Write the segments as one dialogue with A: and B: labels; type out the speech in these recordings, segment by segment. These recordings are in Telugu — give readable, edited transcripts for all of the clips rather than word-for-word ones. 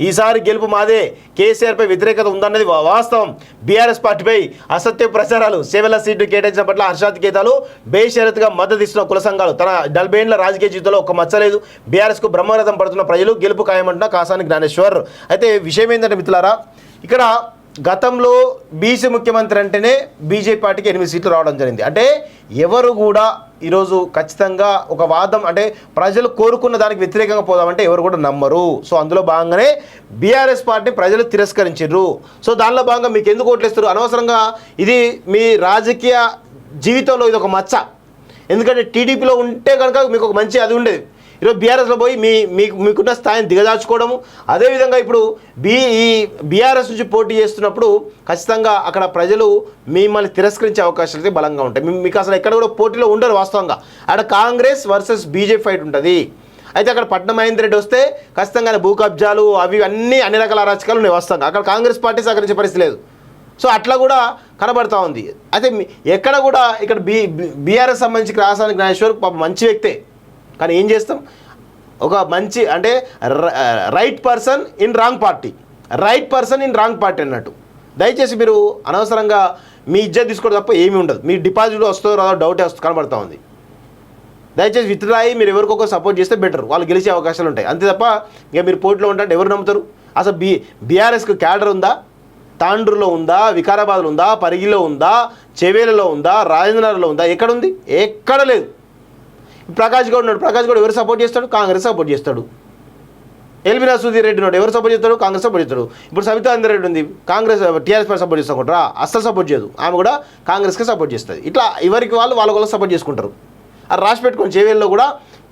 A: ఈసారి గెలుపు మాదే, కేసీఆర్పై వ్యతిరేకత ఉందన్నది వాస్తవం. బీఆర్ఎస్ పార్టీపై అసత్య ప్రచారాలు, సేవల సీటు కేటాయించిన పట్ల హర్షాతికేతాలు, బేషరతుగా మద్దతు ఇస్తున్న కుల సంఘాలు. తన 40 ఏళ్ల రాజకీయ జీవితంలో ఒక మచ్చలేదు. బీఆర్ఎస్కు బ్రహ్మరథం పడుతున్న ప్రజలు గెలుపు ఖాయమంటున్న కాసాని జ్ఞానేశ్వర్. అయితే విషయం ఏంటంటే మిత్రులారా, ఇక్కడ గతంలో బీసీ ముఖ్యమంత్రి అంటేనే బీజేపీ పార్టీకి 8 సీట్లు రావడం జరిగింది. అంటే ఎవరు కూడా ఈరోజు ఖచ్చితంగా ఒక వాదం అంటే ప్రజలు కోరుకున్న దానికి వ్యతిరేకంగా పోదామంటే ఎవరు కూడా నమ్మరు. సో అందులో భాగంగానే బీఆర్ఎస్ పార్టీ ప్రజలు తిరస్కరించారు. సో దానిలో భాగంగా మీకు ఎందుకు ఓట్లేస్తారు అనవసరంగా, ఇది మీ రాజకీయ జీవితంలో ఇది ఒక మచ్చ. ఎందుకంటే టీడీపీలో ఉంటే కనుక మీకు ఒక మంచి అది ఉండేది. ఈరోజు బీఆర్ఎస్లో పోయి మీకున్న స్థాయిని దిగదార్చుకోవడము. అదేవిధంగా ఇప్పుడు ఈ బీఆర్ఎస్ నుంచి పోటీ చేస్తున్నప్పుడు ఖచ్చితంగా అక్కడ ప్రజలు మిమ్మల్ని తిరస్కరించే అవకాశాలు అయితే బలంగా ఉంటాయి. మీకు అసలు ఎక్కడ కూడా పోటీలో ఉండరు వాస్తవంగా. అక్కడ కాంగ్రెస్ వర్సెస్ బీజేపీ ఫైట్ ఉంటుంది. అయితే అక్కడ పట్నం మహేందర్ రెడ్డి వస్తే ఖచ్చితంగా భూ కబ్జాలు అవి అన్ని రకాల అరాచకాలు ఉన్నాయి వాస్తవంగా. అక్కడ కాంగ్రెస్ పార్టీ సహకరించే పరిస్థితి లేదు. సో అట్లా కూడా కనబడతా ఉంది. అయితే ఎక్కడ కూడా ఇక్కడ బీఆర్ఎస్ సంబంధించి కాసాని జ్ఞానేశ్వర్ మంచి వ్యక్తే, కానీ ఏం చేస్తాం, ఒక మంచి అంటే right person in wrong party, right person in wrong party అన్నట్టు. దయచేసి మీరు అనవసరంగా మీ ఇజ్జత్ తీసుకోవడం తప్ప ఏమీ ఉండదు. మీ డిపాజిట్ వస్తుందో రాదో డౌటే కనబడతా ఉంది. దయచేసి విత్డ్రా అయ్యి మీరు ఎవరికొకరు సపోర్ట్ చేస్తే బెటర్, వాళ్ళు గెలిచే అవకాశాలు ఉంటాయి. అంతే తప్ప ఇక మీరు పోటీలో ఉంటే ఎవరు నమ్ముతారు? అసలు బీఆర్ఎస్కి క్యాడర్ ఉందా? తాండ్రులో ఉందా? వికారాబాద్లో ఉందా? పరిగిలో ఉందా? చెవేలలో ఉందా? రాజేంద్రనగర్లో ఉందా? ఎక్కడుంది? ఎక్కడ లేదు. ప్రకాష్ గౌడ్ ఉన్నాడు. ప్రకాష్ గౌడ్ ఎవరు సపోర్ట్ చేస్తాడు? కాంగ్రెస్ సపోర్ట్ చేస్తాడు. ఎల్బినా సుధీర్ రెడ్డి ఉన్నాడు. ఎవరు సపోర్ట్ చేస్తాడు? కాంగ్రెస్ సపోర్ట్ చేస్తాడు. ఇప్పుడు సవితా అంజన్ రెడ్డి ఉంది, కాంగ్రెస్ టీఆర్ఎస్ పార్టీ సపోర్ట్ చేస్తాకుంటారా? అస్సలు సపోర్ట్ చేయదు. ఆమె కూడా కాంగ్రెస్కి సపోర్ట్ చేస్తుంది. ఇట్లా ఎవరికి వాళ్ళ సపోర్ట్ చేసుకుంటారు. అది రాసి పెట్టుకుని చేవేల్లో కూడా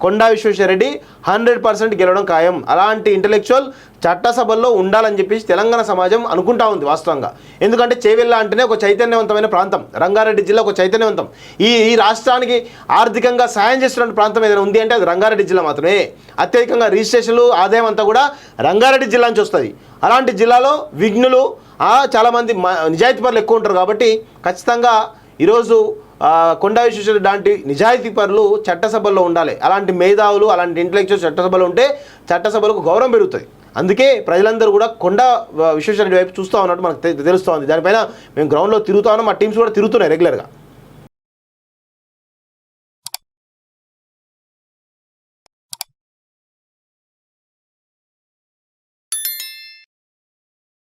A: కొండా విశ్వేశ్వరరెడ్డి 100% గెలవడం ఖాయం. అలాంటి ఇంటలెక్చువల్ చట్టసభల్లో ఉండాలని చెప్పేసి తెలంగాణ సమాజం అనుకుంటా ఉంది వాస్తవంగా. ఎందుకంటే చేవెళ్ళ అంటేనే ఒక చైతన్యవంతమైన ప్రాంతం. రంగారెడ్డి జిల్లా ఒక చైతన్యవంతం. ఈ రాష్ట్రానికి ఆర్థికంగా సాయం చేస్తున్న ప్రాంతం ఏదైనా ఉంది అంటే అది రంగారెడ్డి జిల్లా మాత్రమే. అత్యధికంగా రిజిస్ట్రేషన్లు ఆదాయం అంతా కూడా రంగారెడ్డి జిల్లా నుంచి వస్తుంది. అలాంటి జిల్లాలో విఘ్నులు చాలామంది నిజాయితీపరులు ఎక్కువ ఉంటారు. కాబట్టి ఖచ్చితంగా ఈరోజు కొండా విశ్వేశ్వరరెడ్డి లాంటి నిజాయితీ పరులు చట్టసభల్లో ఉండాలి. అలాంటి మేధావులు, అలాంటి ఇంటలెక్చువల్ చట్టసభలో ఉంటే చట్టసభలకు గౌరవం పెరుగుతుంది. అందుకే ప్రజలందరూ కూడా కొండా విశ్వేశ్వరరెడ్డి వైపు చూస్తూ ఉన్నట్టు మనకు తెలుస్తూ ఉంది. దానిపైన మేము గ్రౌండ్లో తిరుగుతా ఉన్నాం, మా టీమ్స్ కూడా తిరుగుతున్నాయి రెగ్యులర్గా.